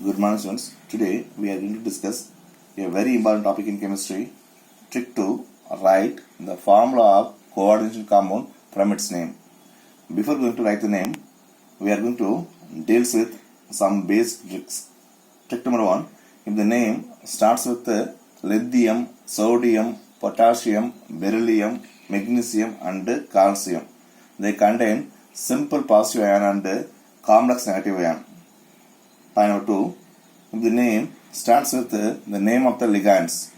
Good morning, students. Today we are going to discuss a very important topic in chemistry, trick to write the formula of coordination compound from its name. Before going to write the name, we are going to deal with some basic tricks. Trick number 1, if the name starts with lithium, sodium, potassium, beryllium, magnesium and calcium, they contain simple positive ion and complex negative ion. Point number 2, if the name starts with the name of the ligands,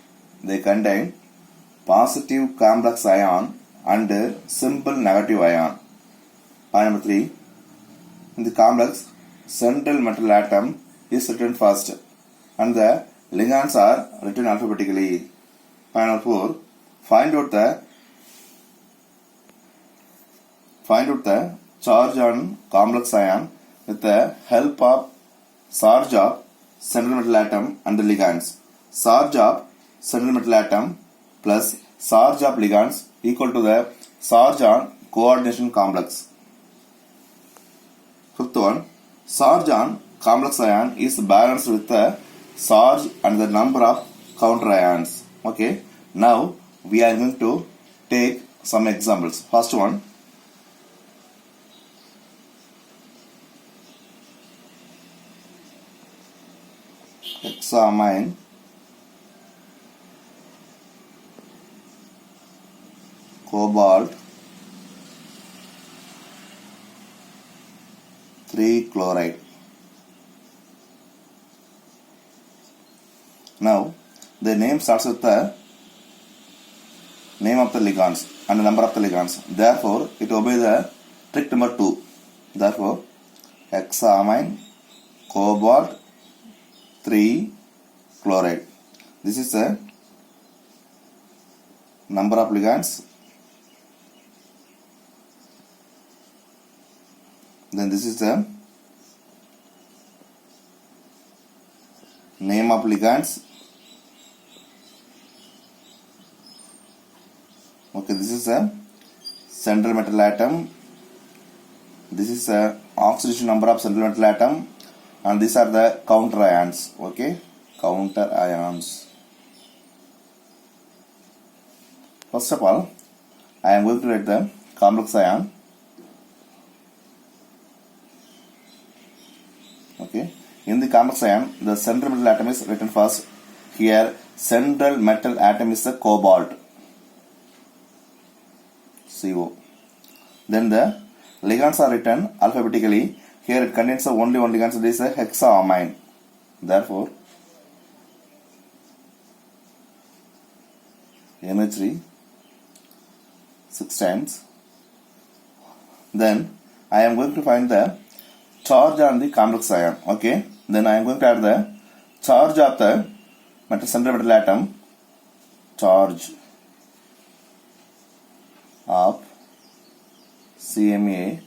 they contain positive complex ion and simple negative ion. Point number 3, in the complex, central metal atom is written first and the ligands are written alphabetically. Point number 4, find out the charge on complex ion with the help of charge of central metal atom and the ligands. Charge of central metal atom plus charge of ligands equal to the charge on coordination complex. Fifth one, charge on complex ion is balanced with the charge and the number of counter ions. Okay, now we are going to take some examples. First one, hexamine, cobalt 3 chloride. Now the name starts with the name of the ligands and the number of the ligands. Therefore, it obeys the trick number 2. Therefore, hexamine, cobalt 3 chloride. This is the number of ligands. Then this is the name of ligands. Okay, this is a central metal atom. This is the oxidation number of central metal atom. And these are the counter ions. Okay, counter ions. First of all, I am going to write the complex ion. Okay, in the complex ion, the central metal atom is written first. Here, central metal atom is the cobalt, CO. Then the ligands are written alphabetically. Here it contains only one ligand, so this is a hexamine. Therefore, NH3 6 times. Then I am going to find the charge on the complex ion. Okay. Then I am going to add the charge of the central metal atom. Charge of CMA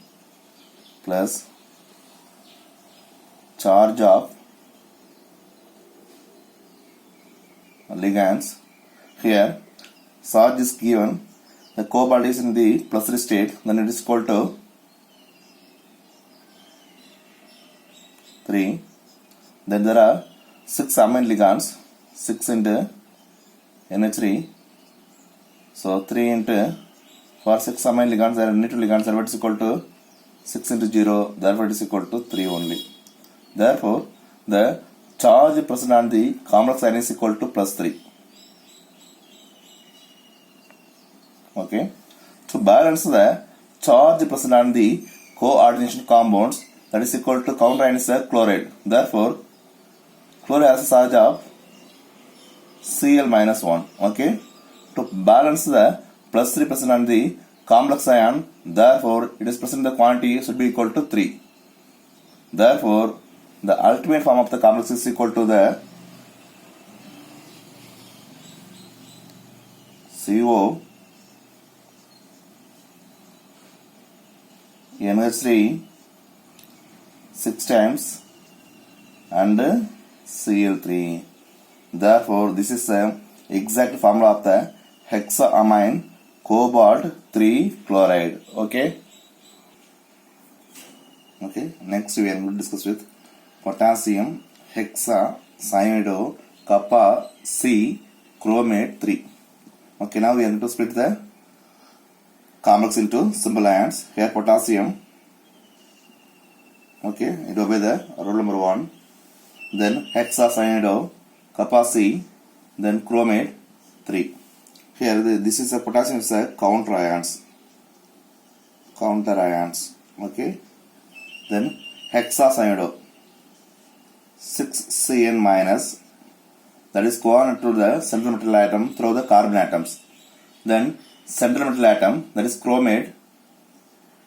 plus charge of ligands. Here charge is given, the cobalt is in the plus state, then it is equal to 3. Then there are 6 amine ligands, 6 into NH3, so 3 into, for 6 amine ligands there are only 2 ligands, therefore it is equal to 6 into 0, therefore it is equal to 3 only. Therefore, the charge present on the complex ion is equal to plus 3. Okay. To balance the charge present on the coordination compounds, that is equal to counter ion is a chloride. Therefore, chloride has a charge of Cl minus 1. Okay. To balance the plus 3 present on the complex ion, therefore, it is present the quantity should be equal to 3. Therefore, the ultimate form of the complex is equal to the CO NH3 6 times and Cl3. Therefore, this is the exact formula of the hexamine cobalt 3 chloride. Okay. Okay. Next we are going to discuss with potassium hexacyanido kappa C chromate 3. Okay, now we are going to split the complex into simple ions. Here potassium. Okay, it will be the rule number 1. Then hexacyanido kappa C, then chromate 3. Here this is a potassium is a counter ions. Okay, then hexacyanido 6Cn minus, that is coordinate to the central metal atom through the carbon atoms. Then central metal atom, that is chromate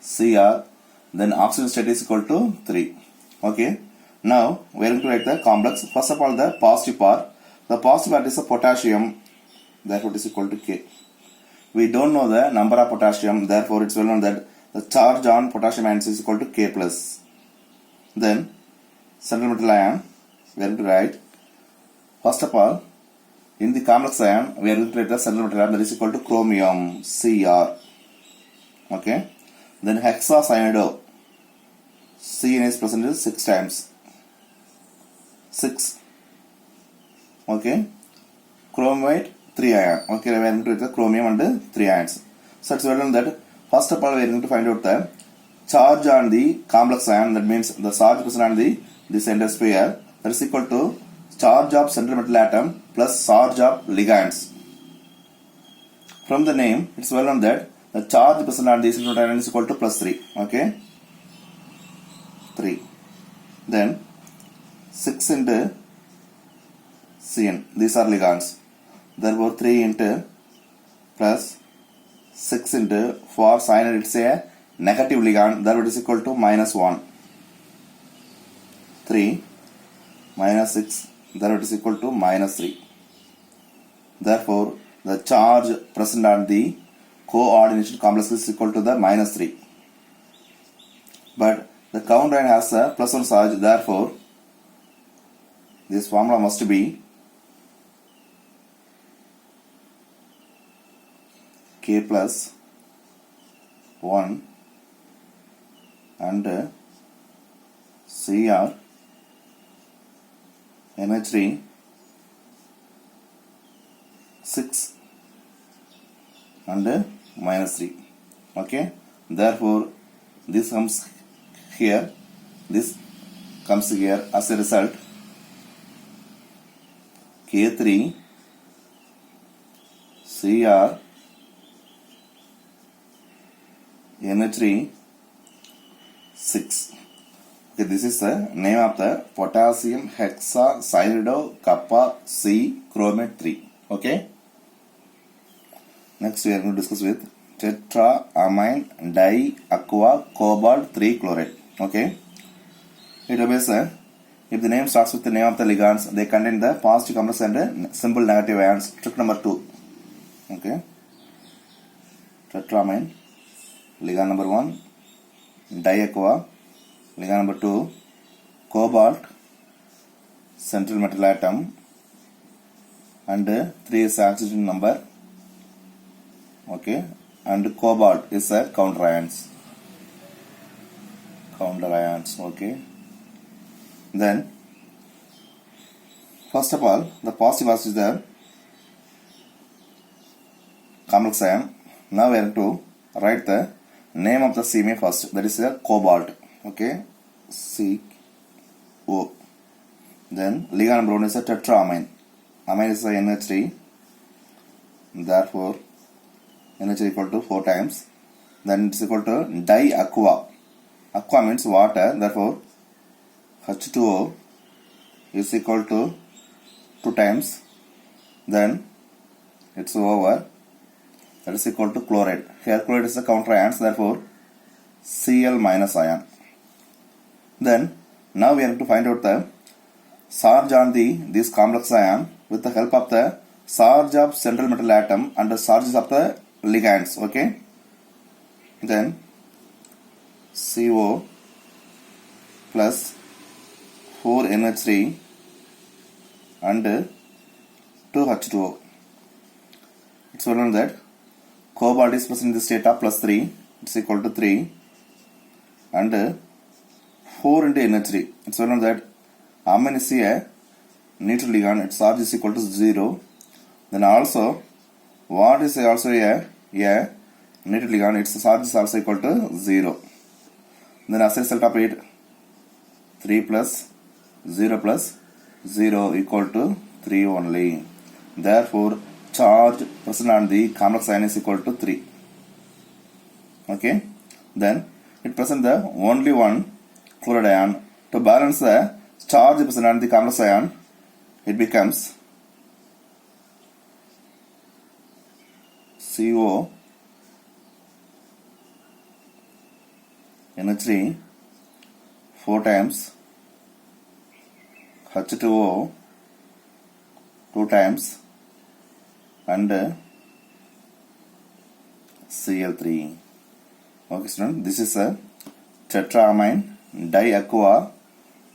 Cr, then oxygen state is equal to 3. Okay, now we are going to write the complex. First of all, the positive part. The positive part is a potassium, therefore it is equal to K. We don't know the number of potassium, therefore it's well known that the charge on potassium ions is equal to K plus. Then central metal ion, we are going to write, first of all, in the complex ion, we are going to write the central metal ion, that is equal to chromium Cr. Okay, then hexacyanido, Cn is present 6 times. 6. Okay, chromate 3 ion. Okay, we are going to write the chromium and 3 ions. So it's well known that first of all we are going to find out the charge on the complex ion, that means the charge present on the center sphere, that is equal to charge of central metal atom plus charge of ligands. From the name, it's well known that the charge present on the central metal atom is equal to plus 3. Okay, 3. Then 6 into Cn, these are ligands. Therefore 3 into plus 6 into, for cyanide it's a negative ligand, therefore it is equal to minus 1. 3 minus 6, therefore it is equal to minus 3. Therefore the charge present on the coordination complex is equal to the minus 3. But the counter ion has a plus 1 charge, therefore this formula must be K plus 1 and Cr NH3 6 and minus 3. Okay, therefore this comes here, this comes here. As a result, K3 Cr NH3 6. Okay, this is the name of the potassium hexacyanido kappa C chromate 3. Okay, next we are going to discuss with tetraamine diaqua cobalt 3 chloride. Okay, it obeys if the name starts with the name of the ligands, they contain the positive complex and simple negative ions. Trick number 2. Okay, tetraamine, ligand number 1, diaqua, ligand number 2, cobalt, central metal atom, and 3 is oxygen number. Okay, and cobalt is a counter ions. Okay, then first of all, the positive is the complex ion. Now we are going to write the name of the CMA first, that is a cobalt. Okay, CO. Then ligand number 1 is a tetraamine. Amine is a NH3, therefore NH equal to 4 times. Then it is equal to diaqua. Aqua means water, therefore H2O is equal to 2 times. Then it's over, that is equal to chloride. Here chloride is the counter ions, therefore Cl minus ion. Then now we have to find out the charge on this complex ion with the help of the charge of central metal atom and the charges of the ligands. Okay, then CO plus 4NH3 and 2H2O. It's well known that cobalt is present in the state of plus 3, it's equal to 3, and 4 into NH3. It's well known that Amine is a neutral ligand, its charge is equal to 0. Then also, what is also a neutral ligand, its charge is also equal to 0. Then as a result of it, 3 plus 0 plus 0 equal to 3 only. Therefore, charge present on the complex ion is equal to 3. Okay. Then it present the only one chloride ion. To balance the charge present on the complex ion, it becomes CO NH3 4 times H2O 2 times and Cl3. Okay, student, this is a tetraamine diaqua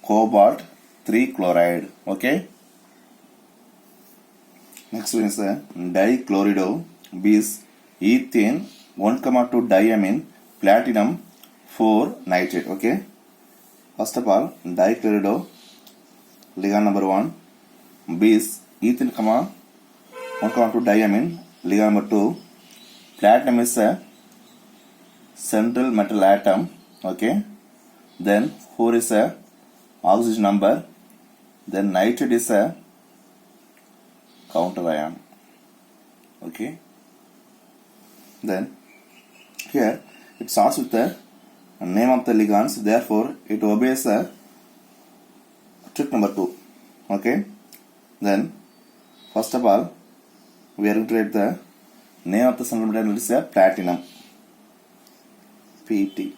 cobalt 3 chloride. Okay. Next one is the dichlorido bis ethane 1,2 diamine platinum 4 nitrate. Okay. First of all, dichlorido ligand number 1 bis ethane 1,2 diamine ligand number 2. Platinum is a central metal atom. Okay. Then 4 is a oxygen number. Then nitrate is a counter ion. Okay. Then here it starts with the name of the ligands. Therefore, it obeys the trick number 2. Okay. Then first of all, we are going to write the name of the central metal is a platinum. PT.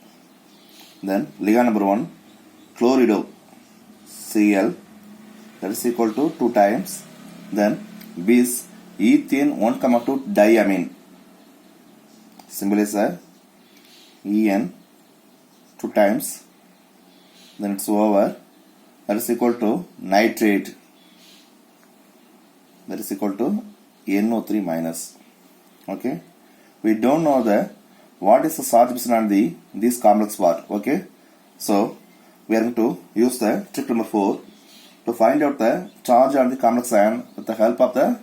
Then ligand number 1, chlorido Cl, that is equal to 2 times. Then bis ethane 1,2 diamine, symbol is a En 2 times. Then it's over. That is equal to nitrate, that is equal to NO3 minus. Okay. We don't know the what is the charge present on this complex part. Okay. So we are going to use the trick number 4 to find out the charge on the complex ion with the help of the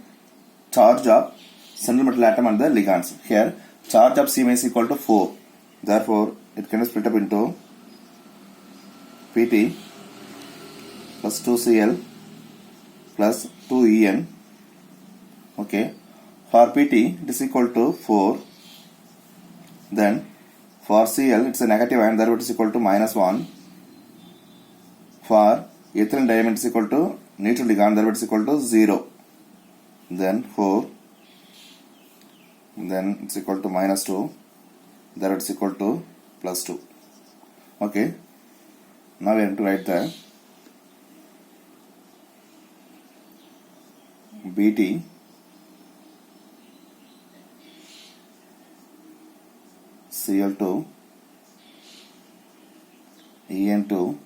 charge of central metal atom and the ligands. Here charge of CM is equal to 4. Therefore, it can be split up into PT plus 2Cl plus 2En. Okay. For PT, it is equal to 4. Then for Cl, it's a negative ion, therefore it is equal to minus 1. For ethylene diamine, it is equal to neutral ligand, therefore it is equal to 0. Then 4. Then it's equal to minus 2. Therefore it is equal to plus 2. Okay. Now we have to write the Bt Cl2 En2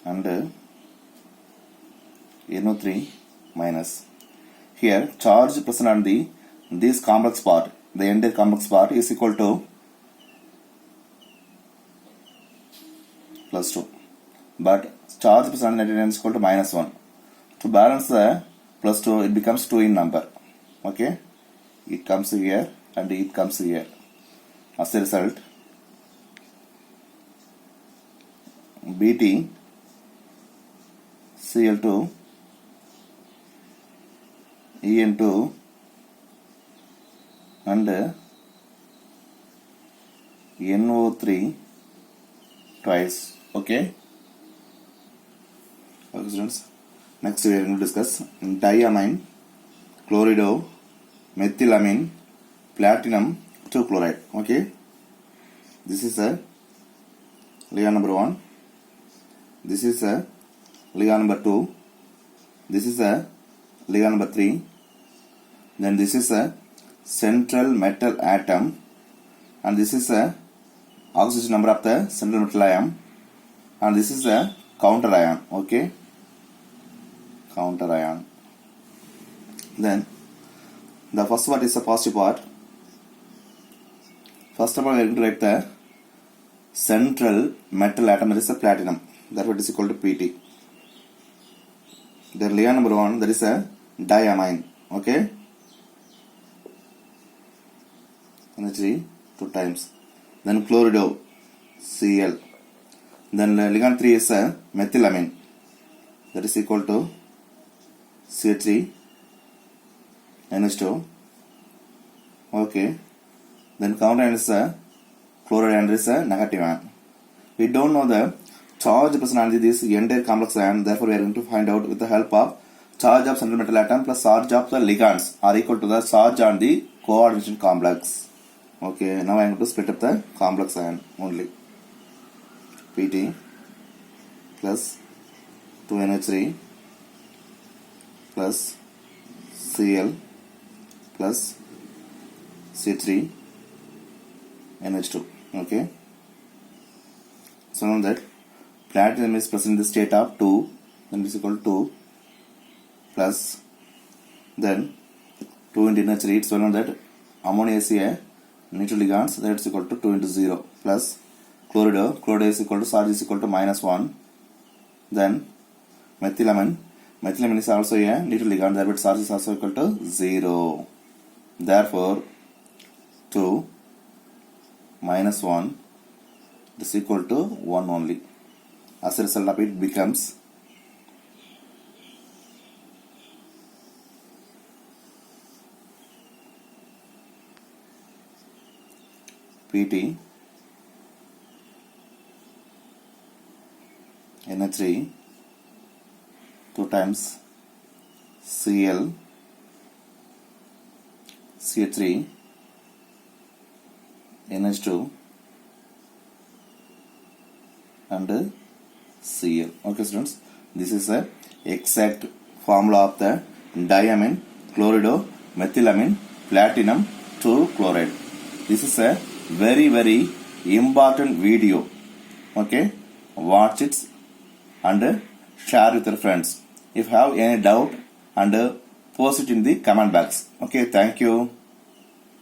and NO3 minus. Here charge present on this complex part, the entire complex part is equal to plus 2, but charge present on it is equal to minus 1. To balance the plus 2, it becomes 2 in number. Okay, it comes here and it comes here. As a result, Bt Cl2 En2 and NO3 twice. Okay. Okay, students. Next we are going to discuss diamine, chlorido, methylamine, platinum 2 chloride. Okay. This is a ligand number 1. This is a ligand number 2. This is a ligand number 3. Then this is a central metal atom, and this is a oxygen number of the central metal ion, and this is a counter ion. Okay, counter ion. Then the first part is the positive part. First of all, we are going to write the central metal atom, that is the platinum. therefore it is equal to Pt. Then ligand number 1, that is a diamine. Okay, NH3 2 times. Then chlorido Cl. Then ligand 3 is a methylamine, that is equal to CH3 NH2. Okay, then counter ion is a chloride ion is a negative ion. We don't know the charge personality of this entire complex ion, therefore we are going to find out with the help of charge of central metal atom plus charge of the ligands are equal to the charge on the coordination complex. Okay, now I am going to split up the complex ion only. Pt plus 2NH3 plus Cl plus C3 NH2. Okay, so now that platinum is present in the state of 2, then it is equal to 2 plus then 2 into NH3. It's well known that ammonia is a neutral ligands, that is equal to 2 into 0 plus chlorido is equal to charge is equal to -1. Then methylamine is also a neutral ligand, therefore charge is also equal to 0. Therefore 2 minus 1 is equal to 1 only. As a result of it becomes Pt NH3 2 times Cl CH3 NH2 and Cl. Okay students, this is a exact formula of the diamine, chlorido, methylamine, platinum to chloride. This is a very important video. Okay, watch it and share with your friends. If you have any doubt, and post it in the comment box. Okay, thank you.